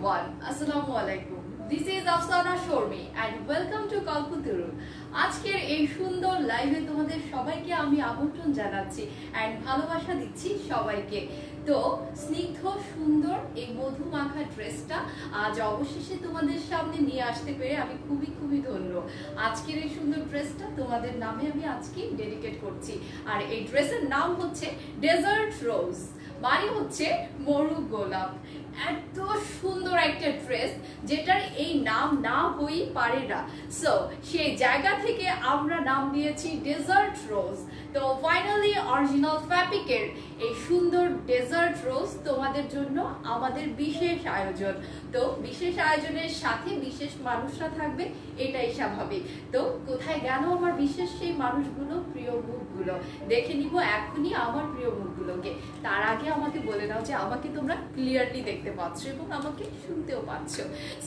everyone, Assalamu alaikum. This is Afsana Shormi and welcome to Kalputuru. আজকের এই সুন্দর লাইভে তোমাদের সবাইকে আমি আমন্ত্রণ জানাচ্ছি এন্ড ভালোবাসা দিচ্ছি সবাইকে। তো স্নিগ্ধ সুন্দর এই মধু মাখা ড্রেসটা আজ অবশেষে তোমাদের সামনে নিয়ে আসতে পেরে আমি খুবই ধন্য। আজকের এই সুন্দর ড্রেসটা তোমাদের নামে আমি আজকে ডেডিকেট করছি। আর এই ড্রেসের নাম হচ্ছে ডেজার্ট রোজ, মানে হচ্ছে মরু গোলাপ। এত সুন্দর একটা ড্রেস যেটার এই নাম না হই পারে না, সো সেই জায়গা থেকে আমরা নাম দিয়েছি ডেজার্ট রোজ। তো ফাইনালি অরিজিনাল ফ্যাব্রিকের এই সুন্দর ডেজার্ট রোজ তোমাদের জন্য আমাদের বিশেষ আয়োজন। তো বিশেষ আয়োজনের সাথে বিশেষ মানুষরা থাকবে, এটাই স্বাভাবিক। তো কোথায় গেল আমার বিশেষ সেই মানুষগুলো, প্রিয় মুখগুলো? দেখে নিব এখনই আমার প্রিয় মুখগুলোকে। তার আগে আমাকে বলে দাও যে আমাকে তোমরা ক্লিয়ারলি দেখতে পাচ্ছ এবং আমাকে শুনতেও পাচ্ছ।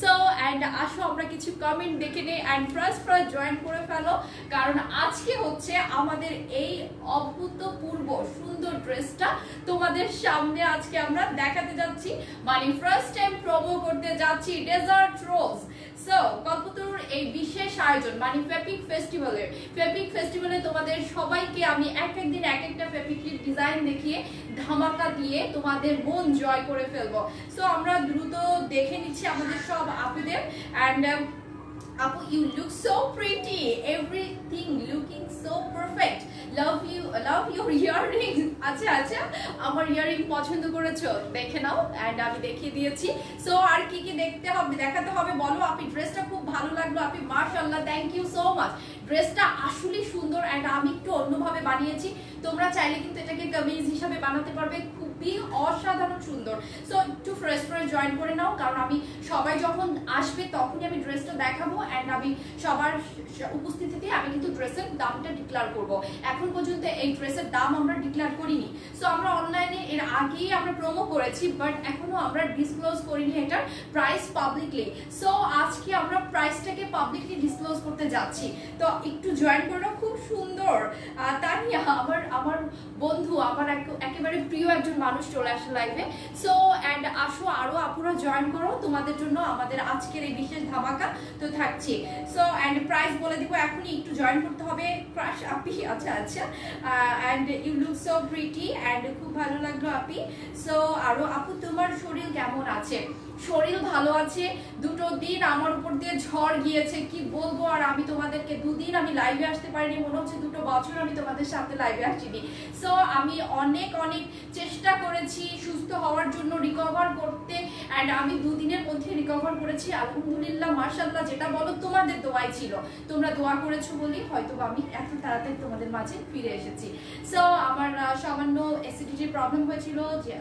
সো অ্যান্ড আসো আমরা কিছু কমেন্ট দেখে নেই অ্যান্ড ফার্স্ট জয়েন করে ফেলো, কারণ আজকে হচ্ছে আমাদের এই অভূতপূর্ব সুন্দর ড্রেসটা তোমাদের সামনে আজকে আমরা দেখাতে যাচ্ছি, মানে ফার্স্ট টাইম প্রোমো করতে যাচ্ছি ডেজার্ট রোজ। সো কল্পতরুর এই বিশেষ আয়োজন মানে ফেব্রিক ফেস্টিভ্যালে তোমাদের সবাইকে আমি একদিন এক একটা ফেব্রিকের ডিজাইন দেখিয়ে ধামাকা দিয়ে তোমাদের মন জয় করে ফেলবো। সো আমরা দ্রুত দেখে নিচ্ছি আমাদের সব আপুদের। অ্যান্ড আপু, you look so pretty, everything looking so perfect, love your earrings. আচ্ছা আমার ইয়ারিং পছন্দ করেছো, দেখে নাও এন্ড আমি দেখিয়ে দিয়েছি। সো আর কি দেখাতে হবে বলো? আপনি ড্রেসটা খুব ভালো লাগলো আপনি, মাশাআল্লাহ, থ্যাংক ইউ সো মাচ। ড্রেসটা আসলে সুন্দর এন্ড আমি একটু অন্যভাবে বানিয়েছি, তোমরা চাইলে কিন্তু এটাকে কামিজ হিসাবে বানাতে পারবে, খুবই অসাধারণ সুন্দর। সো একটু ফ্রেশ জয়েন করে নাও, কারণ আমি সবাই যখন আসবে তখনই আমি ড্রেসটা দেখাবো এন্ড আমি সবার উপস্থিতিতে আমি কিন্তু ড্রেসের দামটা ডিক্লেয়ার করব। এখন পর্যন্ত এই ড্রেসের দাম আমরা ডিক্লেয়ার করিনি। সো আমরা অনলাইনে এর আগেই আমরা প্রোমো করেছি, বাট এখনো আমরা ডিসক্লোজ করিনি এটার প্রাইস পাবলিকলি। সো আজকে আমরা প্রাইসটাকে পাবলিকলি ডিসক্লোজ করতে যাচ্ছি। তো একটু জয়েন করে নাও, খুব সুন্দর। তানিয়া আমার বন্ধু, আমার একেবারে প্রিয় একজন মানুষ চলে আসে লাইভে। সো অ্যান্ড আসো আরো আপুরা জয়েন করো, তোমাদের জন্য আমাদের আজকের এই বিশেষ ধামাকা তো থাকছে। সো অ্যান্ড প্রাইস বলে দিব, এখনই একটু জয়েন করতে হবে। ক্রাশ আপি, আচ্ছা and you look so pretty অ্যান্ড খুব ভালো লাগলো আপি। সো আরো আপু, তোমার শরীর কেমন আছে? শরীর ভালো আছে। দুটো দিন আমার উপর দিয়ে ঝড় গিয়েছে, কি বলবো। আর আমি তোমাদেরকে দুদিন আমি লাইভে আসতে পারিনি, মনে হচ্ছে 2 বছর আমি তোমাদের সাথে লাইভে আসিনি। সো আমি অনেক চেষ্টা করেছি সুস্থ হওয়ার জন্য, রিকভার করতে, অ্যান্ড আমি 2 দিনের মধ্যে রিকভার করেছি আলহামদুলিল্লাহ, মাশাআল্লাহ। যেটা বলো তোমাদের দোয়াই ছিল, তোমরা দোয়া করেছো বলেই হয়তো আমি এত তাড়াতাড়ি তোমাদের মাঝে ফিরে এসেছি। সো আমার সামান্য অ্যাসিডিটির প্রবলেম হয়েছিল,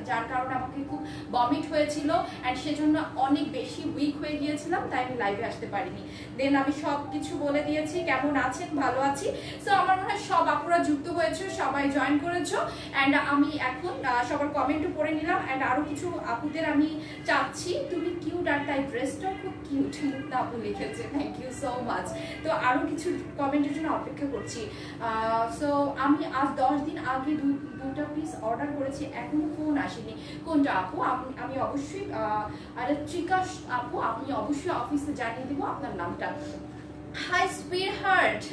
যার কারণে আমাকে খুব বমিট হয়েছিল অ্যান্ড সেজন্য অনেক বেশি উইক হয়ে গিয়েছিলাম, তাই আমি লাইভে আসতে পারিনি। দেন আমি সব কিছু বলে দিয়েছি। কেমন আছেন? ভালো আছি। সো আমার মনে হয় সব আপুরা যুক্ত হয়েছে, সবাই জয়েন করেছো অ্যান্ড আমি এখন সবার কমেন্টও পড়ে নিলাম অ্যান্ড আরো কিছু আপুদের আমি চাচ্ছি, তুমি কিউট আর তাই ড্রেসটাও খুব কিউট, মুক্তা আপু লিখেছে, থ্যাংক ইউ সো মাচ। তো আরো কিছু কমেন্টের জন্য অপেক্ষা করছি। সো আমি আজ 10 দিন আগে দুটো পিস অর্ডার করেছি, এখনো ফোন আসেনি। কোনটা আপু? আমি অবশ্যই ত্রিকা আপু, আপনি অবশ্যই অফিসে জানিয়ে দেবো আপনার নামটা। হাই সুইটহার্ট,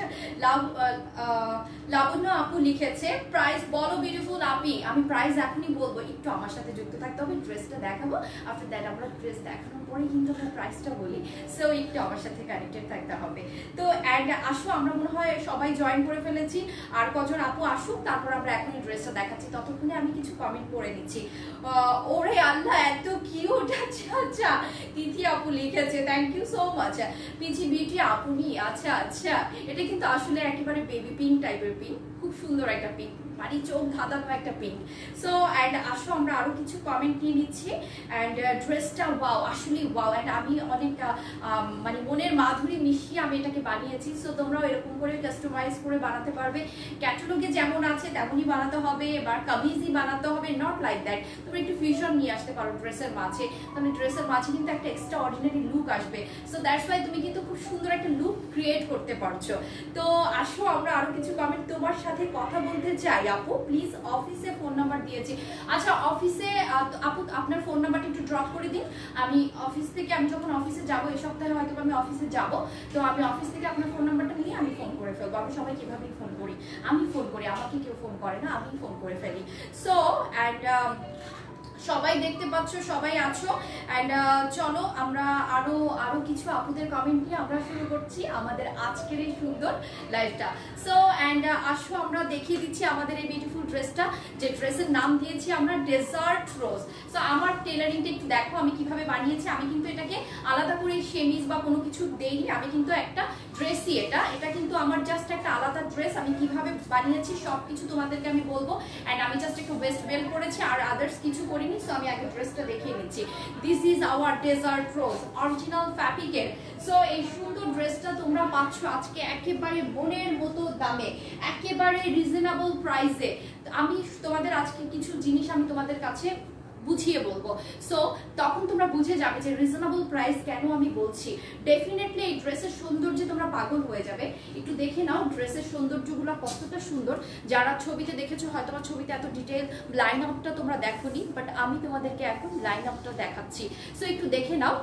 লাবণ্য আপু লিখেছে প্রাইস বলো বিউটিফুল আপি। আমি প্রাইস এখনই বলবো, একটু আমার সাথে যুক্ত থাকতে হবে, ড্রেসটা দেখাবো। আফটার দ্যাট আমরা ড্রেস দেখানোর পরে কিন্তু আমরা প্রাইসটা বলি। সো একটু আমার সাথে কানেক্টেড থাকতে হবে। তো অ্যান্ড আসো, আমরা মনে হয় সবাই জয়েন করে ফেলেছি, আর কজন আপু আসুক, তারপর আমরা এখনই ড্রেসটা দেখাচ্ছি। ততক্ষণে আমি কিছু কমেন্ট করে নিচ্ছি। ওরে আল্লাহ, এত কিউট। আচ্ছা তিথি আপু লিখেছে, থ্যাংক ইউ সো মাচ। পিচি বিউটি আপনি, আচ্ছা এটা কিন্তু আসলে একেবারে বেবি পিঙ্ক টাইপের পিঙ্ক, খুব সুন্দর একটা পিঙ্ক, মানে চোখ ধাঁধানো একটা পিঙ্ক। সো অ্যান্ড আসো আমরা আরো কিছু কমেন্ট নিয়ে নিচ্ছি। অ্যান্ড ড্রেসটা ওয়াও, আসলে ওয়াও। অ্যান্ড আমি অনেক মানে মনের মাধুরী মিশিয়ে আমি এটাকে বানিয়েছি। সো তোমরাও এরকম করে কাস্টমাইজ করে বানাতে পারবে, ক্যাটালগে যেমন আছে তেমনই বানাতে হবে, এবার কামিজই বানাতে হবে, নট লাইক দ্যাট। তোমরা একটু ফিউশন নিয়ে আসতে পারো ড্রেসের মাঝে, তাহলে ড্রেসের মাঝে কিন্তু একটা এক্সট্রা অর্ডিনারি লুক আসবে। সো দ্যাটস ওয়াই তুমি কিন্তু খুব সুন্দর একটা লুক ক্রিয়েট করতে পারছো। তো আসো আমরা আরো কিছু কমেন্ট তোমার সাথে সাথে কথা বলতে চাই আপু প্লিজ অফিসে ফোন নাম্বার দিয়েছি। আচ্ছা অফিসে আপু আপনার ফোন নাম্বারটা একটু ড্রপ করে দিন। আমি অফিস থেকে আমি যখন অফিসে যাব এই সপ্তাহে হয়তো আমি অফিসে যাব, তো আমি অফিস থেকে আপনার ফোন নাম্বারটা নিয়ে আমি ফোন করে ফেলবো। আমি সবাই কিভাবে ফোন করি, আমি ফোন করি, আমাকে কেউ ফোন করে না, আমি ফোন করে ফেলি। সো অ্যান্ড সবাই দেখতে পাচ্ছ, সবাই আছো অ্যান্ড চলো আমরা আরো কিছু আপুদের কমেন্ট নিয়ে আমরা শুরু করছি আমাদের আজকের এই সুন্দর লাইভটা। সো অ্যান্ড আসো আমরা দেখিয়ে দিচ্ছি আমাদের এই বিউটিফুল ড্রেসটা, যে ড্রেসের নাম দিয়েছি আমরা ডেজার্ট রোজ। সো আমার টেলারিংটা একটু দেখো আমি কিভাবে বানিয়েছি। আমি কিন্তু এটাকে আলাদা করে সেমিজ বা কোনো কিছু দেইনি, আমি কিন্তু একটা ড্রেসই, এটা কিন্তু আমার জাস্ট একটা আলাদা ড্রেস। আমি কিভাবে বানিয়েছি সব কিছু তোমাদেরকে আমি বলবো। অ্যান্ড আমি জাস্ট একটু ওয়েস্ট বেল্ট করেছি আর আদার্স কিছু করিনি। সো আমি আগে ড্রেসটা দেখিয়ে নিচ্ছি। This is our desert rose original ফ্যাব্রিকের। সো এই সুন্দর ড্রেসটা তোমরা পাচ্ছ আজকে একেবারে মনের মতো দামে, একেবারে রিজনেবল প্রাইসে। আমি তোমাদের আজকে কিছু জিনিস আমি তোমাদের কাছে বুঝিয়ে বলবো, সো তখন তোমরা বুঝে যাবে যে রিজনেবল প্রাইস কেন আমি বলছি। ডেফিনেটলি এই ড্রেসের সৌন্দর্যে তোমরা পাগল হয়ে যাবে। একটু দেখে নাও ড্রেসের সৌন্দর্যগুলো কতটা সুন্দর। যারা ছবিতে দেখেছো হয়তো বা ছবিতে এত ডিটেল লাইন আপটা তোমরা দেখোনি, বাট আমি তোমাদেরকে এখন লাইন আপটা দেখাচ্ছি। সো একটু দেখে নাও।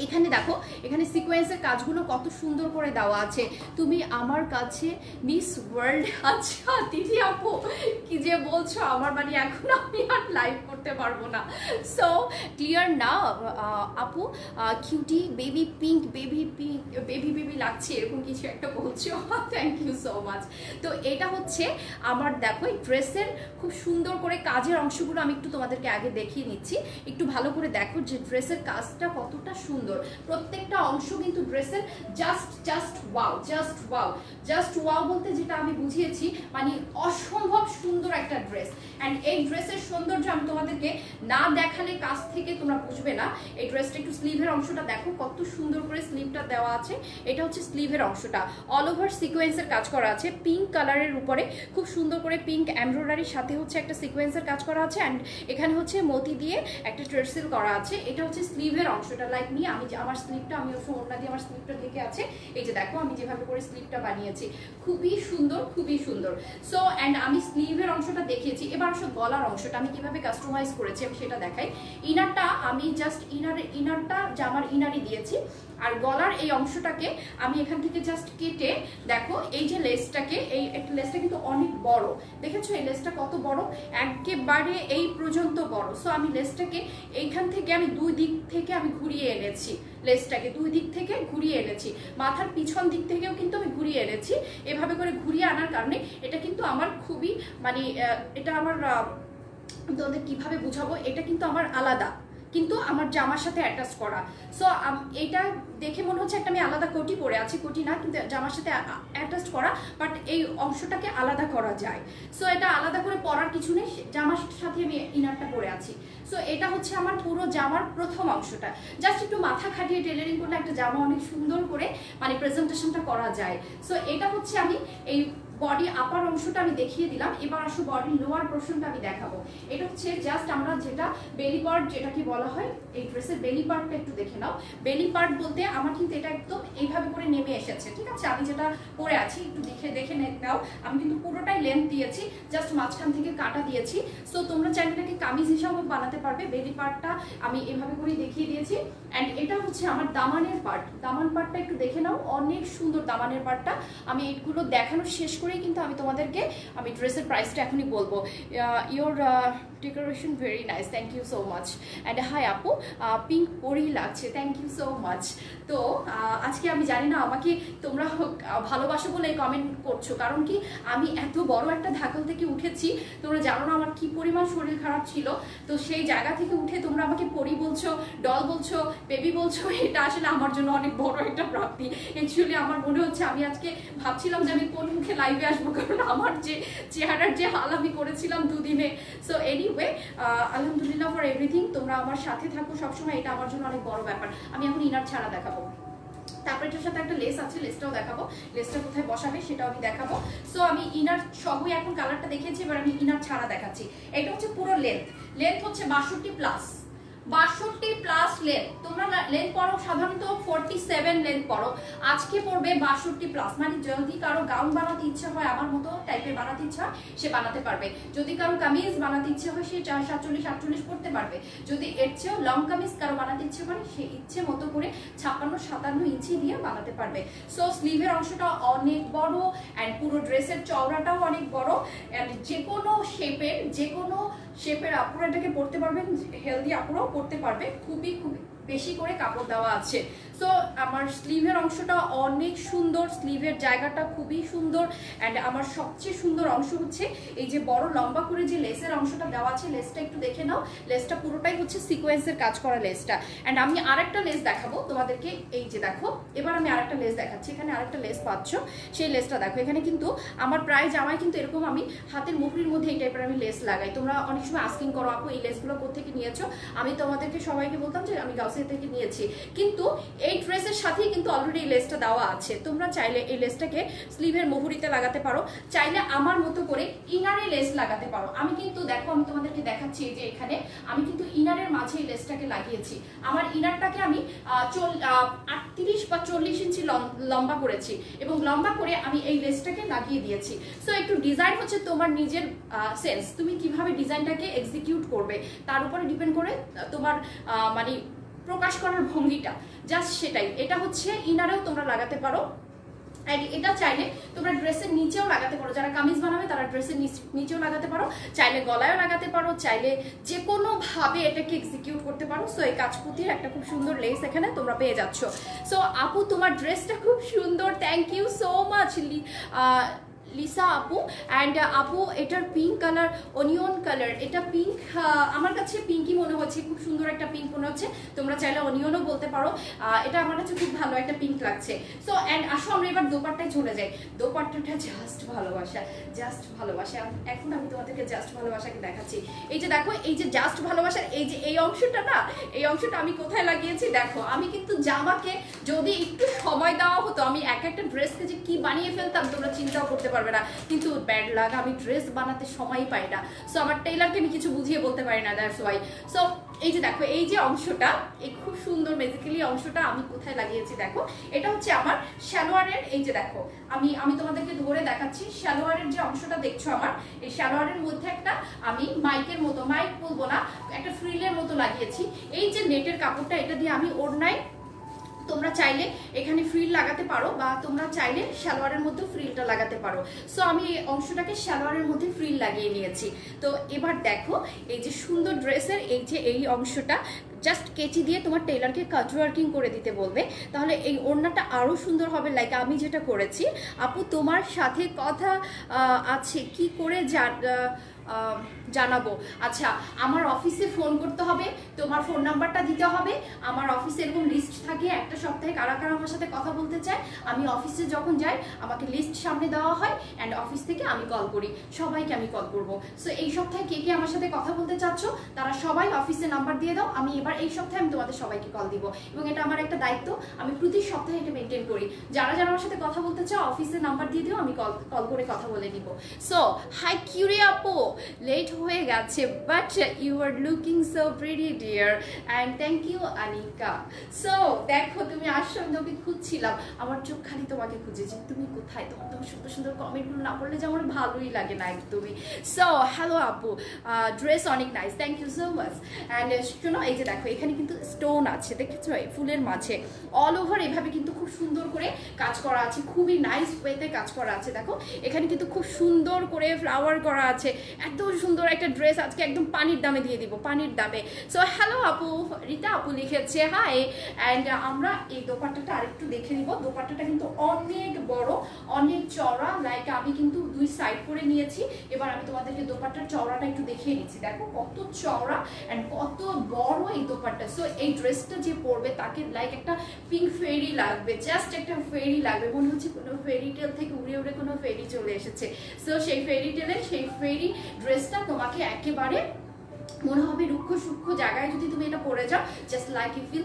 এখানে দেখো, এখানে সিকোয়েন্সের কাজগুলো কত সুন্দর করে দেওয়া আছে। তুমি আমার কাছে মিস ওয়ার্ল্ড। আচ্ছা দিদি আপু কি যে বলছো, আমার মানে এখন আমি আর লাইভ করতে পারবো না। সো ক্লিয়ার না আপু? কিউটি বেবি পিঙ্ক, বেবি লাগছে এরকম কিছু একটা বলছো। Thank you so much. তো এটা হচ্ছে আমার দেখো এই ড্রেসের খুব সুন্দর করে কাজের অংশগুলো আমি একটু তোমাদেরকে আগে দেখিয়ে নিচ্ছি। একটু ভালো করে দেখো যে ড্রেসের কাজটা কতটা সুন্দর। প্রত্যেকটা অংশ কিন্তু ড্রেসের জাস্ট ওয়াও বলতে যেটা আমি বুঝিয়েছি মানে অসম্ভব সুন্দর একটা ড্রেস। অ্যান্ড এই ড্রেসের সৌন্দর্য আমি তোমাদেরকে না দেখালে কাছ থেকে তোমরা বুঝবে না। এই ড্রেসটা একটু স্লিভের অংশটা দেখো কত সুন্দর করে স্লিভটা দেওয়া আছে। এটা হচ্ছে স্লিভের অংশটা, অল ওভার সিকোয়েন্সের কাজ করা আছে পিঙ্ক কালারের উপরে, খুব সুন্দর করে পিঙ্ক এমব্রয়ডারির সাথে হচ্ছে একটা সিকোয়েন্সের কাজ করা আছে। অ্যান্ড এখানে হচ্ছে মতি দিয়ে একটা ট্রেসেল করা আছে। এটা হচ্ছে স্লিভের অংশটা। লাইক নিয়ে আমি আমার স্লিভটা, আমি ওড়না দিয়ে আমার স্লিভটা ঢেকে আছে। এই যে দেখো আমি যেভাবে করে স্লিভটা বানিয়েছি, খুবই সুন্দর খুবই সুন্দর। সো অ্যান্ড আমি স্লিভের অংশটা দেখিয়েছি। এবার আসলে গলার অংশটা আমি কিভাবে কাস্টমাইজ করেছি আমি সেটা দেখাই। ইনারটা আমি জাস্ট ইনারটা জামার ইনারই দিয়েছি। আর গলার এই অংশটাকে আমি এখান থেকে জাস্ট কেটে দেখো এই যে লেসটাকে, এই লেসটা কিন্তু অনেক বড়, দেখেছো এই লেসটা কত বড়, একেবারে এই পর্যন্ত বড়। সো আমি লেসটাকে এইখান থেকে আমি দুই দিক থেকে আমি ঘুরিয়ে এনেছি, লেসটাকে দুই দিক থেকে ঘুরিয়ে এনেছি, মাথার পিছন দিক থেকেও কিন্তু আমি ঘুরিয়ে এনেছি। এভাবে করে ঘুরিয়ে আনার কারণে এটা কিন্তু আমার খুবই মানে এটা আমার তোমাদের কিভাবে বুঝাবো, এটা কিন্তু আমার আলাদা, কিন্তু আমার জামার সাথে অ্যাটাচ করা। সো এইটা দেখে মনে হচ্ছে একটা আমি আলাদা কোটি পরে আছি, কোটি না কিন্তু জামার সাথে অ্যাটাচ করা, বাট এই অংশটাকে আলাদা করা যায়। সো এটা আলাদা করে পরার কিছু নেই, জামার সাথে আমি ইনারটা পরে আছি। সো এটা হচ্ছে আমার পুরো জামার প্রথম অংশটা। জাস্ট একটু মাথা খাটিয়ে টেলারিং করলে একটা জামা অনেক সুন্দর করে মানে প্রেজেন্টেশনটা করা যায়। সো এটা হচ্ছে আমি এই বডি আপার অংশটা আমি দেখিয়ে দিলাম। এবার আসো বডি লোয়ার পোর্শনটা আমি দেখাবো। এটা হচ্ছে জাস্ট আমরা যেটা বেলি পার্ট যেটাকে বলা হয়, এই ড্রেসের বেলি পার্টটা একটু দেখে নাও। বেলি পার্ট বলতে আমার কিন্তু এটা একদম এইভাবে করে নেমে এসেছে, ঠিক আছে? আমি যেটা পরে আছি একটু দেখে নাও, আমি কিন্তু পুরোটাই লেন্থ দিয়েছি, জাস্ট মাঝখান থেকে কাটা দিয়েছি। সো তোমরা চাইলে এটাকে কামিজ হিসাবে বানাতে পারবে। বেলি পার্টটা আমি এভাবে করে দেখিয়ে দিয়েছি। অ্যান্ড এটা হচ্ছে আমার দামানের পার্ট, দামান পার্টটা একটু দেখে নাও, অনেক সুন্দর দামানের পার্টটা। আমি এইগুলো দেখানো শেষ করে কিন্তু আমি তোমাদেরকে আমি ড্রেসের প্রাইসটা এখনই বলবো। Your decoration very nice, thank you so much. And hi আপু, পিঙ্ক পরি লাগছে, থ্যাংক ইউ সো মাচ। তো আজকে আমি জানি না আমাকে তোমরা ভালোবাসো বলে কমেন্ট করছো, কারণ কি আমি এত বড় একটা ধাকল থেকে উঠেছি, তোমরা জানো না আমার কি পরিমাণ শরীর খারাপ ছিল। তো সেই জায়গা থেকে উঠে তোমরা আমাকে পরি বলছো, ডল বলছো, বেবি বলছো, এটা আসলে আমার জন্য অনেক বড় একটা প্রাপ্তি। অ্যাকচুয়ালি আমার মনে হচ্ছে আমি আজকে ভাবছিলাম যে আমি কোন মুখে লাইভে আসবো, কারণ আমার যে চেহারার যে হাল আমি করেছিলাম দুদিনে। সো এনিওয়ে আলহামদুলিল্লাহ ফর এভরিথিং। তোমরা আমার সাথে থাকো সবসময়, এটা আমার জন্য অনেক বড় ব্যাপার। আমি এখন ইনার ছাড়া দেখাবো, তারপরে এটার সাথে একটা লেস আছে, লেসটাও দেখাবো, লেসটা কোথায় বসাবে সেটাও আমি দেখাবো। সো আমি ইনার সবই এখন কালারটা দেখেছি, এবার আমি ইনার ছাড়া দেখাচ্ছি। এটা হচ্ছে পুরো লেন্থ হচ্ছে 62+। 62+ লেন্থ। তোমরা লেন্থ পরো সাধারণত 47 লেন্থ পরো, আজকে পড়বে 62+। মানে যদি কারো গাউন বানাতে ইচ্ছে হয়, আমার মতো টাইপের বানাতে ইচ্ছা হয়, সে বানাতে পারবে। যদি কারো কামিজ বানাতে ইচ্ছে হয়, সে 47-48 পড়তে পারবে। যদি এর চেয়েও লং কামিজ কারো বানাতে ইচ্ছে করে, সে ইচ্ছে মতো করে 56-57 ইঞ্চি দিয়ে বানাতে পারবে। সো স্লিভের অংশটা অনেক বড় অ্যান্ড পুরো ড্রেসের চওড়াটাও অনেক বড় অ্যান্ড যে কোনো শেপের আপুরা এটাকে পরতে পারবেন, হেলদি আপুরাও পরতে পারবে। খুবই বেশি করে কাপড় দেওয়া আছে। সো আমার স্লিভের অংশটা অনেক সুন্দর, স্লিভের জায়গাটা খুবই সুন্দর অ্যান্ড আমার সবচেয়ে সুন্দর অংশ হচ্ছে এই যে বড় লম্বা করে যে লেসের অংশটা দেওয়া আছে। লেসটা একটু দেখে নাও, লেসটা পুরোটাই হচ্ছে সিকোয়েন্সের কাজ করা লেসটা। অ্যান্ড আমি আরেকটা লেস দেখাবো তোমাদেরকে, এই যে দেখো, এবার আমি আরেকটা লেস দেখাচ্ছি। এখানে আরেকটা লেস পাচ্ছ, সেই লেসটা দেখো। এখানে কিন্তু আমার প্রায় জামায় কিন্তু এরকম আমি হাতের মুহুরির মধ্যে এই টাইপের আমি লেস লাগাই। তোমরা অনেক সময় আস্কিং করো, আপু এই লেসগুলো কোথেকে নিয়েছো? আমি তোমাদেরকে সবাইকে বলতাম যে আমি গাউসিয়া থেকে নিয়েছি, কিন্তু এই ড্রেসের সাথেই কিন্তু অলরেডি এই লেসটা দেওয়া আছে। তোমরা চাইলে এই লেসটাকে স্লিভের মুহুরিতে লাগাতে পারো, চাইলে আমার মতো করে ইনারে লেস লাগাতে পারো। আমি কিন্তু দেখো, আমি তোমাদেরকে দেখাচ্ছি যে এখানে আমি কিন্তু ইনারের মাঝে এই লেসটাকে লাগিয়েছি। আমার ইনারটাকে আমি 38 বা 40 ইঞ্চি লম্বা করেছি এবং লম্বা করে আমি এই লেসটাকে লাগিয়ে দিয়েছি। সো একটু ডিজাইন হচ্ছে তোমার নিজের সেন্স, তুমি কিভাবে ডিজাইনটাকে এক্সিকিউট করবে তার উপরে ডিপেন্ড করে তোমার মানে প্রকাশ করার ভঙ্গিটা, জাস্ট সেটাই। এটা হচ্ছে ইনারেও তোমরা লাগাতে পারো, এটা চাইলে তোমরা ড্রেসের নিচেও লাগাতে পারো। যারা কামিজ বানাবে তারা ড্রেসের নিচেও লাগাতে পারো, চাইলে গলায়ও লাগাতে পারো, চাইলে যে কোনো ভাবে এটাকে এক্সিকিউট করতে পারো। সো এই কাজপুতির একটা খুব সুন্দর লেস এখানে তোমরা পেয়ে যাচ্ছ। সো আপু তোমার ড্রেসটা খুব সুন্দর, thank you so much Lisa আপু। অ্যান্ড আপু এটার পিঙ্ক কালার, অনিয়ন কালার, এটা পিঙ্ক, আমার কাছে পিঙ্কই মনে হচ্ছে, খুব সুন্দর একটা পিঙ্ক মনে হচ্ছে। তোমরা চাইলে অনিয়নও বলতে পারো, এটা আমার কাছে খুব ভালো একটা পিঙ্ক লাগছে। সো অ্যান্ড আসো আমরা এবার দোপাট্টায় চলে যাই। দোপাট্টাটা জাস্ট ভালোবাসা, জাস্ট ভালোবাসা। এখন আমি তোমাদেরকে জাস্ট ভালোবাসাকে দেখাচ্ছি। এই যে দেখো, এই যে জাস্ট ভালোবাসার এই যে এই অংশটা না, এই অংশটা আমি কোথায় লাগিয়েছি দেখো। আমি কিন্তু জামাকে যদি একটু সময় দেওয়া হতো, আমি একটা ড্রেসকে যে কি বানিয়ে ফেলতাম তোমরা চিন্তাও করতে পারবে না। কিন্তু ব্যাড লাগ, আমি ড্রেস বানাতে সময় পাই না। সো আমার টেইলারকে আমি কিছু বুঝিয়ে বলতে পারি না, দ্যাটস ওয়াই। সো এই যে দেখো, এই যে অংশটা, এই খুব সুন্দর বেসিক্যালি অংশটা আমি কোথায় লাগিয়েছি দেখো। এটা হচ্ছে আমার সালোয়ারের, এই যে দেখো, আমি তোমাদেরকে ধরে দেখাচ্ছি। সালোয়ারের যে অংশটা দেখছো আমার, এই সালোয়ারের মধ্যে একটা আমি মাইকের মতো, মাইক বলবো না, একটা ফ্রিলের মতো লাগিয়েছি। এই যে নেটের কাপড়টা, এটা দিয়ে আমি ওড়নায়, তোমরা চাইলে এখানে ফ্রিল লাগাতে পারো বা তোমরা চাইলে সালোয়ারের মধ্যে ফ্রিলটা লাগাতে পারো। সো আমি এই অংশটাকে সালোয়ারের মধ্যে ফ্রিল লাগিয়ে নিয়েছি। তো এবার দেখো, এই যে সুন্দর ড্রেসের এই যে এই অংশটা জাস্ট কেচি দিয়ে তোমার টেইলারকে কাট ওয়ার্কিং করে দিতে বলবে, তাহলে এই ওড়নাটা আরো সুন্দর হবে। লাইক আমি যেটা করেছি। আপু তোমার সাথে কথা আছে, কি করে জানাবো? আচ্ছা, আমার অফিসে ফোন করতে হবে, তোমার ফোন নাম্বারটা দিতে হবে। আমার অফিসে এরকম লিস্ট থাকে একটা সপ্তাহে কারা কারা আমার সাথে কথা বলতে চায়। আমি অফিসে যখন যাই আমাকে লিস্ট সামনে দেওয়া হয় অ্যান্ড অফিস থেকে আমি কল করি, সবাইকে আমি কল করবো। সো এই সপ্তাহে কে কে আমার সাথে কথা বলতে চাচ্ছ তারা সবাই অফিসে নাম্বার দিয়ে দাও, আমি এবার এই সপ্তাহে আমি তোমাদের সবাইকে কল দিব। এবং এটা আমার একটা দায়িত্ব, আমি প্রতি সপ্তাহে এটা মেনটেন করি। যারা যারা আমার সাথে কথা বলতে চাও অফিসে নাম্বার দিয়ে দিও, আমি কল করে কথা বলে নিব। সো হাই কিউরি আপু, লেট হয়ে গেছে, but you are looking so pretty dear and thank you Anika. So দেখো, তুমি আসছো, আমি তোমাকে খুঁজছিলাম, আমার চোখ খালি তোমাকে খুঁজেছি, তুমি কোথায়? তোমার সুন্দর সুন্দর কমেন্টগুলো না পড়লে যে আমার ভালোই লাগে না একদমই। সো হ্যালো আপু, ড্রেস অনেক nice, thank you so much. And শোনো, এই যে দেখো, এখানে কিন্তু স্টোন আছে, দেখেছো এই ফুলের মাঝে অল ওভার এভাবে কিন্তু খুব সুন্দর করে কাজ করা আছে, খুবই নাইস ওয়েতে কাজ করা আছে। দেখো এখানে কিন্তু খুব সুন্দর করে ফ্লাওয়ার করা আছে, এত সুন্দর একটা ড্রেস আজকে একদম পানির দামে দিয়ে দিব, পানির দামে। সো হ্যালো আপু, রিতা আপু লিখেছে হাই। অ্যান্ড আমরা এই দোপাট্টাটা আরেকটু দেখে নিব। দোপাট্টাটা কিন্তু অনেক বড়, অনেক চওড়া, লাইক আমি কিন্তু দুই সাইড করে নিয়েছি। এবার আমি তোমাদেরকে দোপাট্টার চওড়াটা একটু দেখিয়ে নিচ্ছি। দেখো কত চওড়া অ্যান্ড কত বড় এই দোপাট্টা। সো এই ড্রেসটা যে পরবে তাকে লাইক একটা পিঙ্ক ফেরি লাগবে, জাস্ট একটা ফেরি লাগবে, মনে হচ্ছে কোনো ফেরি টেল থেকে উড়ে উড়ে কোনো ফেরি চলে এসেছে। সো সেই ফেরি টেলের সেই ফেরি ড্রেসটা তোমাকে একেবারে মনে হবে রুক্ষ সূক্ষ্ম জায়গায় যদি তুমি এটা পরে যাও, just like you feel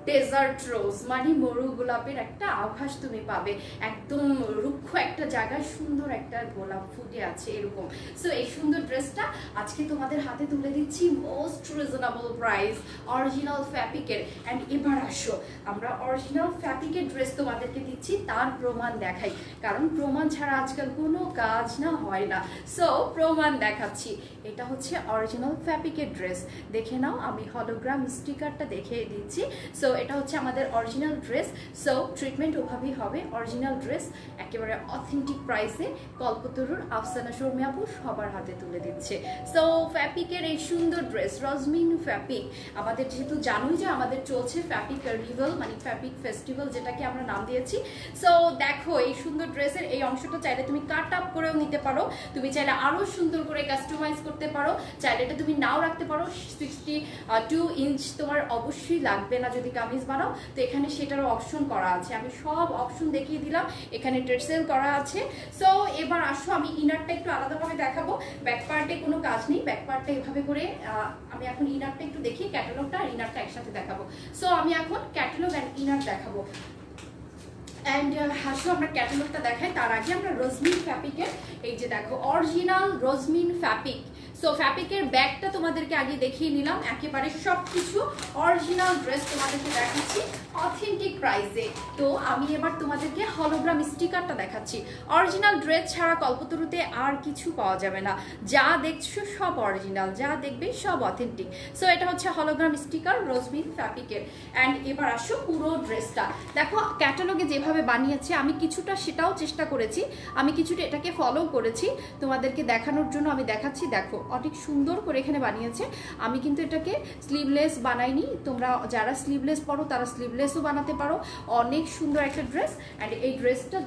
desert rose মানে মরু গোলাপের একটা আভাস তুমি পাবে, একদম রুক্ষ একটা জায়গায় সুন্দর একটা গোলাপ ফুটে আছে এরকম। সো এই সুন্দর ড্রেসটা আজকে তোমাদের হাতে তুলে দিচ্ছি মোস্ট রিজনেবল প্রাইস, অরিজিনাল ফ্যাব্রিকের। অ্যান্ড এবার আসো আমরা অরিজিনাল ফ্যাব্রিকের ড্রেস তোমাদেরকে দিচ্ছি, তার প্রমাণ দেখাই, কারণ প্রমাণ ছাড়া আজকাল কোনো কাজ না হয় না। সো প্রমাণ দেখাচ্ছি, এটা হচ্ছে অরিজিনাল ফ্যাব্রিকের ড্রেস, দেখে নাও, আমি হলোগ্রাম স্টিকারটা দেখিয়ে দিচ্ছি। সো এটা হচ্ছে আমাদের অরিজিনাল ড্রেস। সো ট্রিটমেন্ট ওভাবেই হবে, অরিজিনাল ড্রেস একেবারে অথেন্টিক প্রাইসে কল্পতরুর আফসানা শর্মী আপু সবার হাতে তুলে দিচ্ছে। সো ফ্যাব্রিকের এই সুন্দর ড্রেস, রজমিন ফ্যাব্রিক, আমাদের যেহেতু জানোই যে আমাদের চলছে ফ্যাব্রিক কার্নিভাল মানে ফ্যাব্রিক ফেস্টিভ্যাল যেটাকে আমরা নাম দিয়েছি। সো দেখো এই সুন্দর ড্রেসের এই অংশটা চাইলে তুমি কাট আপ করেও নিতে পারো, তুমি চাইলে আরো সুন্দর করে কাস্টমাইজ করতে পারো, চাইলে এটা তুমি নাও রাখতে পারো। 62 ইঞ্চ তোমার অবশ্যই লাগবে না যদি কামিজ বানাও, তো এখানে সেটারও অপশন করা আছে, আমি সব অপশন দেখিয়ে দিলাম, এখানে টেরসেল করা আছে। সো এবার আসো আমি ইনারটা একটু আলাদাভাবে দেখাবো, ব্যাক পার্টে কোনো কাজ নেই, ব্যাক পার্টটা এভাবে করে আমি এখন ইনারটা একটু দেখি, ক্যাটালগটা আর ইনারটা একসাথে দেখাবো। সো আমি এখন ক্যাটালগ অ্যান্ড ইনার দেখাবো। অ্যান্ড হাসো আমরা ক্যাটালগটা দেখাই, তার আগে আমরা রজমিন ফ্যাব্রিকের এই যে দেখো অরিজিনাল রজমিন ফ্যাব্রিক। সো ফ্যাব্রিকের ব্যাগটা তোমাদেরকে আগে দেখিয়ে নিলাম, একেবারে সবকিছু অরিজিনাল ড্রেস তোমাদেরকে দেখাচ্ছি অথেন্টিক প্রাইসে। তো আমি এবার তোমাদেরকে হলোগ্রাম স্টিকারটা দেখাচ্ছি, অরিজিনাল ড্রেস ছাড়া কল্পতরুতে আর কিছু পাওয়া যাবে না, যা দেখছো সব অরিজিনাল, যা দেখবে সব অথেন্টিক। সো এটা হচ্ছে হলোগ্রাম স্টিকার রজমিন ফ্যাব্রিকের। অ্যান্ড এবার আসো পুরো ড্রেসটা দেখো, ক্যাটালগে যেভাবে বানিয়েছে আমি কিছুটা সেটাও চেষ্টা করেছি, আমি কিছুটা এটাকে ফলো করেছি তোমাদেরকে দেখানোর জন্য আমি দেখাচ্ছি। দেখো অনেক সুন্দর করে এখানে বানিয়েছে, আমি কিন্তু এটাকে স্লিভলেস বানাইনি, তোমরা যারা স্লিভলেস পরো তারা স্লিভলেসও বানাতে পারো, অনেক সুন্দর একটা ড্রেস। অ্যান্ড এই ড্রেসটা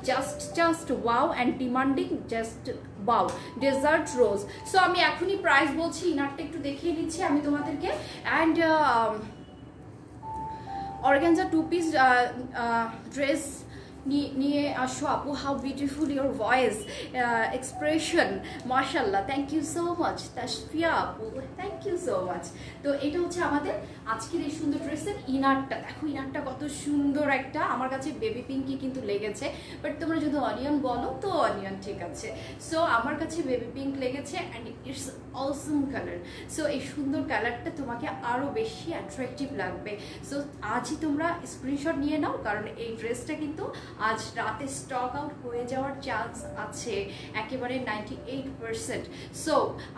just wow and demanding, just wow, desert rose. So আমি এখনই প্রাইস বলছি, ইনারটা একটু দেখিয়ে দিচ্ছি আমি তোমাদেরকে। অ্যান্ড অর্গানজা 2 পিস ড্রেস নিয়ে আসো আপু, how beautiful your voice expression, মাশাল্লাহ, thank you so much Tashfia আপু, থ্যাংক ইউ সো মাচ। তো এটা হচ্ছে আমাদের আজকের এই সুন্দর ড্রেসের ইনারটা, দেখো ইনারটা কত সুন্দর একটা, আমার কাছে বেবি পিঙ্কই কিন্তু লেগেছে, বাট তোমরা যদি অনিয়ন বলো তো অনিয়ন ঠিক আছে। সো আমার কাছে বেবি পিঙ্ক লেগেছে and it's Assam colour. So এই সুন্দর কালারটা তোমাকে আরও বেশি অ্যাট্রাকটিভ লাগবে। সো আজই তোমরা স্ক্রিনশট নিয়ে নাও, কারণ এই ড্রেসটা কিন্তু আজ রাতে স্টক আউট হয়ে যাওয়ার চান্স আছে একেবারে 98%। সো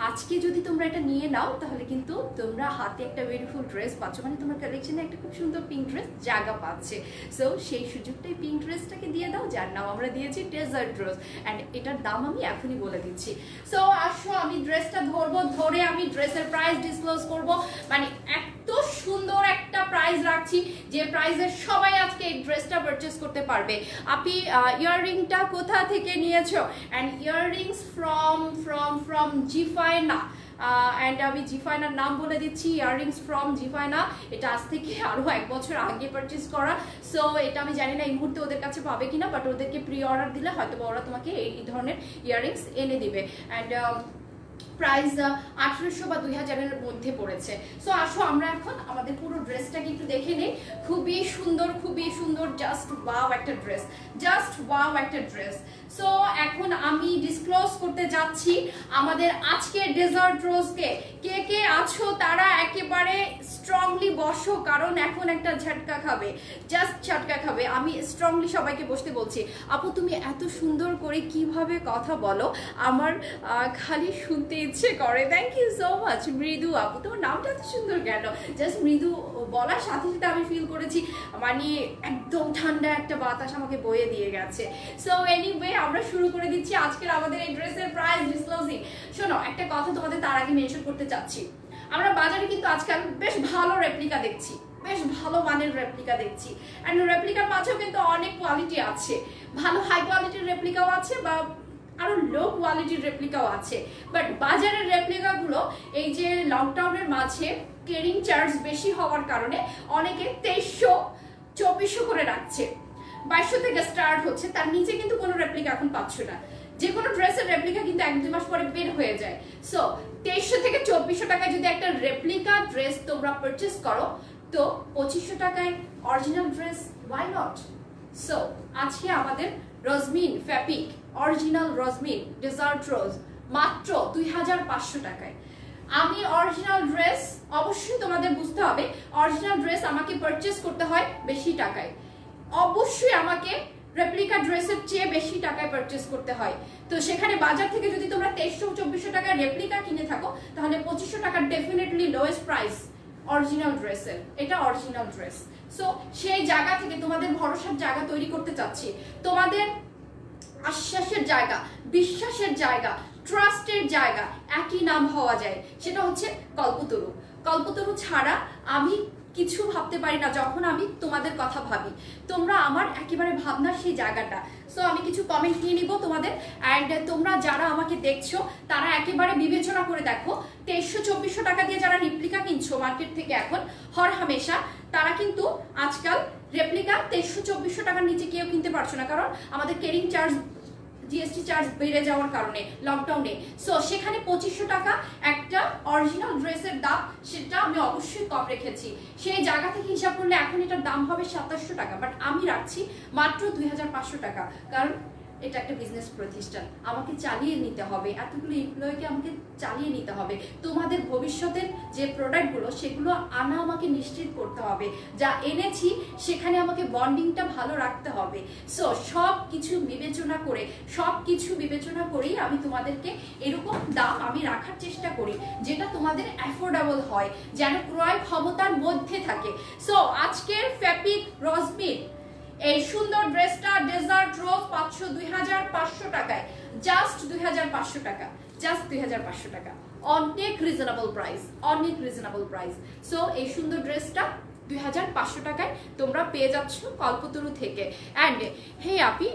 আজকে যদি তোমরা এটা নিয়ে নাও তাহলে কিন্তু তোমরা হাতে একটা বিউটিফুল ড্রেস পাচ্ছ, মানে তোমার কালেকশনে একটা খুব সুন্দর পিঙ্ক ড্রেস জায়গা পাচ্ছে। সো সেই সুযোগটাই পিঙ্ক ড্রেসটাকে দিয়ে দাও, যার নাম আমরা দিয়েছি ডেজার্ট রোজ। অ্যান্ড এটার দাম আমি এখনই বলে দিচ্ছি। সো আসো আমি ড্রেসটা ধরবো, ধরে আমি ড্রেসের প্রাইস ডিসক্লোজ করব, মানে এত সুন্দর একটা প্রাইস রাখছি যে প্রাইসের সবাই আজকে এই ড্রেসটা পারচেস করতে পারবে। আপনি ইয়াররিংটা কোথা থেকে নিয়েছো? অ্যান্ড ইয়াররিংস ফ্রম জিফাইনা। অ্যান্ড আমি জিফাইনার নাম বলে দিচ্ছি, ইয়াররিংস ফ্রম জিফাইনা, এটা আজ থেকে আরও 1 বছর আগে পারচেস করা। সো এটা আমি জানি না এই মুহূর্তে ওদের কাছে পাবে কিনা, বাট ওদেরকে প্রি অর্ডার দিলে হয়তো ওরা তোমাকে এই ধরনের ইয়াররিংস এনে দিবে। অ্যান্ড প্রাইস 1800 বা 2000-এর মধ্যে পড়েছে। সো আসো আমরা এখন আমাদের পুরো ড্রেসটাকে একটু দেখে নেই, খুবই সুন্দর, জাস্ট ওয়াও একটা ড্রেস, জাস্ট ওয়াও একটা ড্রেস। সো এখন আমি ডিসক্লোজ করতে যাচ্ছি আমাদের আজকের ডেজার্ট রোজকে। কে কে আছো তারা একেবারে স্ট্রংলি বসো, কারণ এখন একটা ঝটকা খাবে, জাস্ট ঝটকা খাবে। আমি স্ট্রংলি সবাইকে বসতে বলছি। আপু তুমি এত সুন্দর করে কিভাবে কথা বলো, আমার খালি শুনতে ইচ্ছে করে। থ্যাংক ইউ সো মাচ মৃদু আপু, তোমার নামটা এত সুন্দর কেন? জাস্ট মৃদু বলার সাথে সাথে আমি ফিল করেছি মানে একদম ঠান্ডা একটা বাতাস আমাকে বয়ে দিয়ে গেছে। সো এনিওয়ে আমরা শুরু করে দিচ্ছি আজকের আমাদের এই ড্রেসের প্রাইস ডিসক্লোজিং। শোনো একটা কথা তোমাদের তার আগে মেনশন করতে চাচ্ছি, আমরা বাজারে কিন্তু আজকাল বেশ ভালো রেপ্লিকা দেখছি, বেশ ভালো মানের রেপ্লিকা দেখছি। অ্যান্ড রেপ্লিকার মাঝেও কিন্তু অনেক কোয়ালিটি আছে, ভালো হাই কোয়ালিটির রেপ্লিকাও আছে বা আরো লো কোয়ালিটির রেপ্লিকাও আছে। বাট বাজারের রেপ্লিকাগুলো এই যে লকডাউনের মাঝে ক্যারিং চার্জ বেশি হওয়ার কারণে অনেকে 2300-2400 করে রাখছে, 2200 থেকে স্টার্ট হচ্ছে, তার নিচে কিন্তু কোনো রেপ্লিকা এখন পাচ্ছ না। যে কোনো ড্রেসের রেপ্লিকা কিন্তু 1-2 মাস পরে বের হয়ে যায়। সো 2300 থেকে 2400 টাকায় যদি একটা রেপ্লিকা ড্রেস তোমরা পারচেস করো, তো 2500 টাকায় original dress, why not? So আজকে আমাদের রজমিন ফ্যাব্রিক অরিজিনাল রজমিন ডেজার্ট রোজ মাত্র 2500 টাকায়। আমি অরিজিনাল ড্রেস, অবশ্যই তোমাদের বুঝতে হবে অরিজিনাল ড্রেস আমাকে পারচেস করতে হয় বেশি টাকায়, অবশ্যই আমাকে রেপ্লিকা ড্রেসের চেয়ে বেশি টাকায় পারচেস করতে হয়। তো সেখানে বাজার থেকে যদি তোমরা 2300-2400 টাকার রেপ্লিকা কিনে থাকো, তাহলে 2500 টাকার ডেফিনেটলি লোয়েস্ট প্রাইস অরিজিনাল ড্রেসের। এটা অরিজিনাল ড্রেস। সো সেই জায়গা থেকে তোমাদের ভরসার জায়গা তৈরি করতে চাচ্ছি, তোমাদের আশ্বাসের জায়গা, বিশ্বাসের জায়গা, ট্রাস্টের জায়গা একই নাম হওয়া যায়, সেটা হচ্ছে কল্পতরু। কল্পতরু ছাড়া আমি কিছু ভাবতে পারি না। যখন আমি তোমাদের কথা ভাবি, তোমরা আমার একেবারে ভাবনার সেই জায়গাটা। সো আমি কিছু কমেন্ট নিয়ে নিব তোমাদের, অ্যান্ড তোমরা যারা আমাকে দেখছো তারা একেবারে বিবেচনা করে দেখো, 2300-2400 টাকা দিয়ে যারা রেপ্লিকা কিনছো মার্কেট থেকে এখন হর হামেশা, তারা কিন্তু আজকাল রেপ্লিকা 2300-2400 টাকার নিচে কেউ কিনতে পারছো না, কারণ আমাদের ক্যারিং চার্জ, জিএসটি চার্জ বেড়ে যাওয়ার কারণে লকডাউনে। সো সেখানে 2500 টাকা একটা অরিজিনাল ড্রেসের দাম, সেটা আমি অবশ্যই কম রেখেছি। সেই জায়গা থেকে হিসাব করলে এখন এটার দাম হবে 2700 টাকা, বাট আমি রাখছি মাত্র 2500 টাকা, কারণ এটা একটা বিজনেস প্রতিষ্ঠান, আমাকে চালিয়ে নিতে হবে, এতগুলো এমপ্লয়িকে আমাকে চালিয়ে নিতে হবে। তোমাদের ভবিষ্যতের যে প্রোডাক্টগুলো সেগুলো আনা আমাকে নিশ্চিত করতে হবে, যা এনেছি সেখানে আমাকে বন্ডিংটা ভালো রাখতে হবে। সো সব কিছু বিবেচনা করেই আমি তোমাদেরকে এরকম দাম আমি রাখার চেষ্টা করি, যেটা তোমাদের অ্যাফোর্ডেবল হয়, যেন ক্রয় ক্ষমতার মধ্যে থাকে। সো আজকের ফ্যাব্রিক রজমিন এই সুন্দর ড্রেসটা ডেজার্ট রোজ 2500 টাকায়, জাস্ট 2500 টাকা, জাস্ট 2500 টাকা, অনেক রিজনেবল প্রাইস, অনেক রিজনেবল প্রাইস। সো এই সুন্দর ড্রেসটা 2500 টাকায় তোমরা পেয়ে যাচ্ছ কল্পতরু থেকে। অ্যান্ড হে আপি,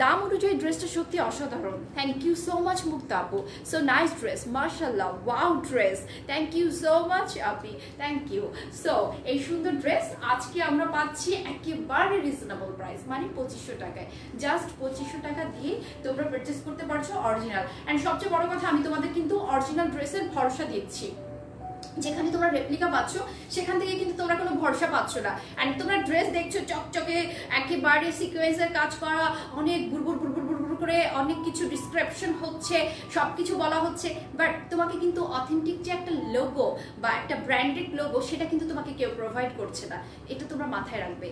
দাম অনুযায়ী ড্রেসটা সত্যি অসাধারণ। Thank you so much Mukta আপু, সো নাইস ড্রেস, মাশাআল্লাহ, wow dress, thank you so much আপি, থ্যাংক ইউ। সো এই সুন্দর ড্রেস আজকে আমরা পাচ্ছি একেবারে রিজনেবল প্রাইস, মানে 2500 টাকায়, জাস্ট 2500 টাকা দিয়ে তোমরা পারচেস করতে পারছো অরিজিনাল। অ্যান্ড সবচেয়ে বড় কথা, আমি তোমাদের কিন্তু অরিজিনাল ড্রেসের ভরসা দিচ্ছি। যেখানে তোমরা রেপ্লিকা পাচ্ছ সেখান থেকে কিন্তু তোমরা কোনো ভরসা পাচ্ছ না। অ্যান্ড তোমরা ড্রেস দেখছো চকচকে একেবারে সিকোয়েন্সের কাজ করা, অনেক বুড়বুড় করে অনেক কিছু ডিসক্রিপশন হচ্ছে, সবকিছু বলা হচ্ছে, বাট তোমাকে কিন্তু অথেন্টিক যে একটা লোগো বা একটা ব্র্যান্ডেড লোগো, সেটা কিন্তু তোমাকে কেউ প্রোভাইড করছে না। এটা তোমরা মাথায় রাখবে।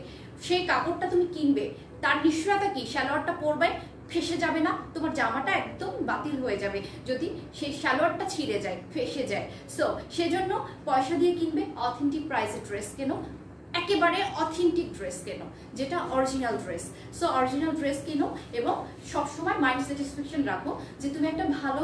সেই কাপড়টা তুমি কিনবে, তার নিশ্চয়তা কি, সালোয়ারটা পরবে, ফেসে যাবে না, তোমার জামাটা একদম বাতিল হয়ে যাবে যদি সেই সালোয়ারটা ছিঁড়ে যায়, ফেসে যায়। সো সেজন্য পয়সা দিয়ে কিনবে, অথেন্টিক প্রাইসে ড্রেস কেনো, একেবারে অথেন্টিক ড্রেস কেনো, যেটা original dress. So original dress কেনো এবং সবসময় মাইন্ড স্যাটিসফ্যাকশন রাখো যে তুমি একটা ভালো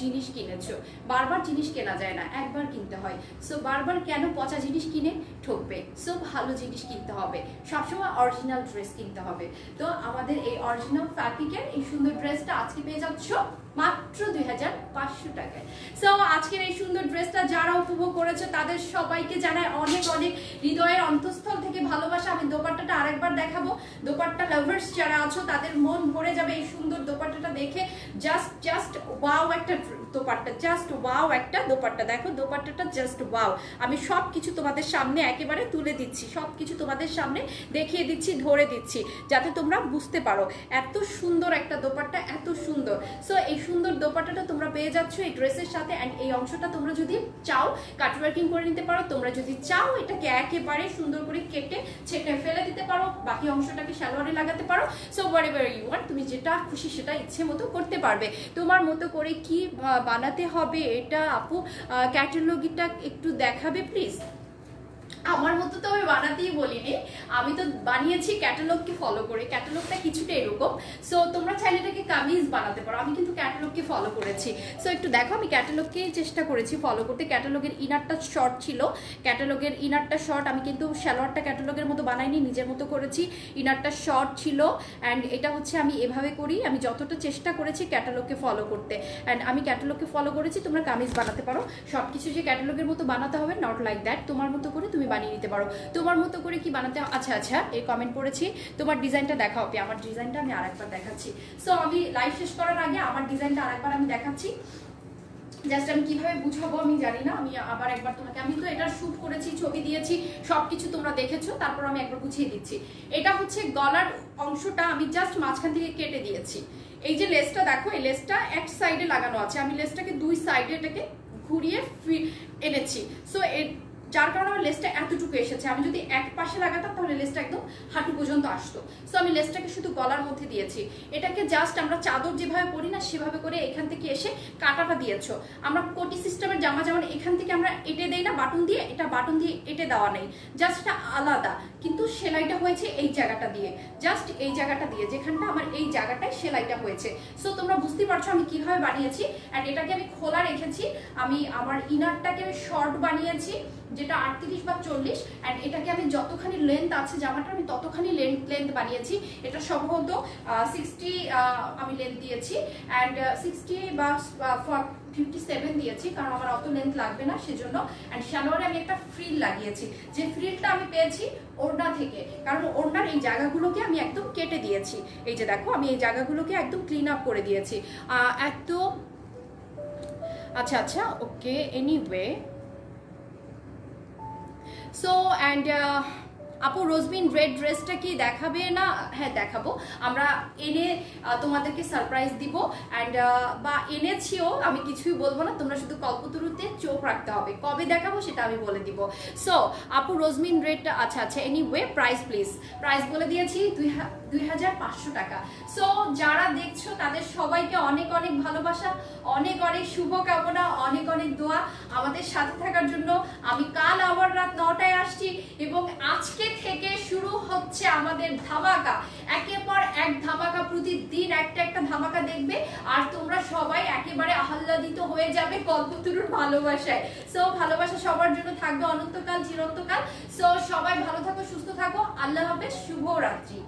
জিনিস কিনেছো। বারবার জিনিস কেনা যায় না, একবার কিনতে হয়। সো বারবার কেন পচা জিনিস কিনে ঠকবে? সো ভালো জিনিস কিনতে হবে, সবসময় অরিজিনাল ড্রেস কিনতে হবে। তো আমাদের এই অরিজিনাল ফ্যাব্রিকের এই সুন্দর ড্রেসটা আজকে পেয়ে যাচ্ছ মাত্র 2500 টাকায়। সো আজকের এই সুন্দর ড্রেসটা যারা উপভোগ করেছে তাদের সবাইকে জানাই অনেক অনেক হৃদয়ের অন্তঃস্থল থেকে ভালোবাসা। আমি দোপাট্টাটা আরেকবার দেখাবো, দোপাট্টা লাভার্স যারা আছো তাদের মন ভরে যাবে এই সুন্দর দোপাট্টাটা দেখে। জাস্ট ওয়াও একটা দোপাট্টা, জাস্ট ওয়াও একটা দোপাট্টা। দেখো দোপাট্টাটা জাস্ট ওয়াও। আমি সব কিছু তোমাদের সামনে একেবারে তুলে দিচ্ছি, সব কিছু তোমাদের সামনে দেখিয়ে দিচ্ছি, ধরে দিচ্ছি, যাতে তোমরা বুঝতে পারো এত সুন্দর একটা দোপাট্টা, এত সুন্দর। সো এই সুন্দর দোপাট্টাটা তোমরা পেয়ে যাচ্ছ এই ড্রেসের সাথে। অ্যান্ড এই অংশটা তোমরা যদি চাও কাট ওয়ার্কিং করে নিতে পারো, তোমরা যদি চাও এটাকে একেবারে সুন্দর করে কেটে ছেটে ফেলে দিতে পারো, বাকি অংশটাকে সালোয়ারে লাগাতে পারো। সো হোয়াটএভার ইউ ওয়ান্ট, তুমি যেটা খুশি সেটা ইচ্ছে মতো করতে পারবে, তোমার মতো করে। কি বানাতে হবে এটা আপু ক্যাটালগিটা একটু দেখাবে প্লিজ? আমার মতো তো আমি বানাতেই বলিনি, আমি তো বানিয়েছি ক্যাটালগকে ফলো করে। ক্যাটালগটা কিছুটা এরকম। সো তোমরা চাইলে এটাকে কামিজ বানাতে পারো, আমি কিন্তু ক্যাটালগকে ফলো করেছি। সো একটু দেখো, আমি ক্যাটালগকেই চেষ্টা করেছি ফলো করতে। ক্যাটালগের ইনারটা শর্ট ছিল, ক্যাটালগের ইনারটা শর্ট, আমি কিন্তু সালোয়ারটা ক্যাটালগের মতো বানাইনি, নিজের মতো করেছি। ইনারটা শর্ট ছিল। অ্যান্ড এটা হচ্ছে আমি এভাবে করি, আমি যতটা চেষ্টা করেছি ক্যাটালগকে ফলো করতে। অ্যান্ড আমি ক্যাটালগকে ফলো করেছি, তোমরা কামিজ বানাতে পারো। সব কিছু যে ক্যাটালগের মতো বানাতে হবে নট লাইক দ্যাট, তোমার মতো করে তুমি বানিয়ে নিতে পারো। তোমার মতো করে কি বানাতে? আচ্ছা এই কমেন্ট পড়েছি, তোমার ডিজাইনটা দেখাও। আমার ডিজাইনটা আমি আরেকবার দেখাচ্ছি। সো আমি লাইভ শেষ করার আগে আমার ডিজাইনটা আরেকবার আমি দেখাচ্ছি। জাস্ট আমি কিভাবে বুঝাবো আমি জানি না, আমি আবার একবার তোমাকে, আমি তো এটা শুট করেছি, ছবি দিয়েছি, সবকিছু তোমরা দেখেছো, তারপর আমি একবার বুঝিয়ে দিচ্ছি। এটা হচ্ছে গলার অংশটা আমি জাস্ট মাঝখান থেকে কেটে দিয়েছি। এই যে লেসটা দেখো, এই লেসটা এক সাইডে লাগানো আছে, আমি লেসটাকে দুই সাইডে এটাকে ঘুরিয়ে এনেছি। সো যার কারণে আমার লেসটা এতটুকু এসেছে। আমি যদি এক পাশে লাগাতাম তাহলে লেসটা একদম হাঁটু পর্যন্ত আসতো। সো আমি লেসটাকে শুধু গলার মধ্যে দিয়েছি। এটাকে জাস্ট আমরা চাদর যেভাবে পরি না সেভাবে করে এখান থেকে এসে কাটাটা দিয়েছো। আমরা কোটি সিস্টেমের জামা যেমন এখান থেকে আমরা এঁটে দেই না বাটন দিয়ে, এটা বাটন দিয়ে এঁটে দেওয়া নেই, জাস্ট এটা আলাদা, কিন্তু সেলাইটা হয়েছে এই জায়গাটা দিয়ে, জাস্ট এই জায়গাটা দিয়ে, যেখানটা আমার এই জায়গাটায় সেলাইটা হয়েছে। সো তোমরা বুঝতে পারছো আমি কিভাবে বানিয়েছি। অ্যান্ড এটাকে আমি খোলা রেখেছি, আমি আমার ইনারটাকে শর্ট বানিয়েছি যেটা 38 বা 40, অ্যান্ড এটাকে আমি যতখানি লেন্থ আছে জামাটা আমি ততখানি লেন্থ বানিয়েছি। এটা সম্ভবত 60 আমি লেন্থ দিয়েছি, অ্যান্ড 60 বা 57 দিয়েছি, কারণ আমার অত লেন্থ লাগবে না সেজন্য। অ্যান্ড সালোয়ারে আমি একটা ফ্রিল লাগিয়েছি, যে ফ্রিলটা আমি পেয়েছি ওড়না থেকে, কারণ ওড়নার এই জায়গাগুলোকে আমি একদম কেটে দিয়েছি। এই যে দেখো আমি এই জায়গাগুলোকে একদম ক্লিন আপ করে দিয়েছি একদম। আচ্ছা আচ্ছা, ওকে, এনিওয়ে। সো অ্যান্ড আপু রোজবিন রেড ড্রেসটা কি দেখাবে না? হ্যাঁ দেখাবো, আমরা এনে তোমাদেরকে সারপ্রাইজ দিব। অ্যান্ড বা এনেছিও, আমি কিছুই বলবো না, তোমরা শুধু কল্পতরুতে চোখ রাখতে হবে, কবে দেখাবো সেটা আমি বলে দিব। সো আপু রোজমিন রেডটা, আচ্ছা আচ্ছা, এনিওয়ে প্রাইস প্লিজ, প্রাইস বলে দিয়েছি 2500 টাকা। সো যারা দেখছো তাদের সবাইকে অনেক অনেক ভালোবাসা, অনেক অনেক শুভকামনা, অনেক অনেক দোয়া আমাদের সাথে থাকার জন্য। আমি কাল আবার রাত 9টায় আসছি এবং আজকে থেকে শুরু হচ্ছে আমাদের ধামাকা, একের পর এক ধামাকা, প্রতিদিন একটা একটা ধামাকা দেখবে আর তোমরা সবাই একেবারে আহ্লাদিত হয়ে যাবে কল্পতরুর ভালোবাসায়। সো ভালোবাসা সবার জন্য থাকবে অনন্তকাল, চিরন্তকাল। সো সবাই ভালো থাকো, সুস্থ থাকো, আল্লাহ হাফেজ, শুভ রাত্রি।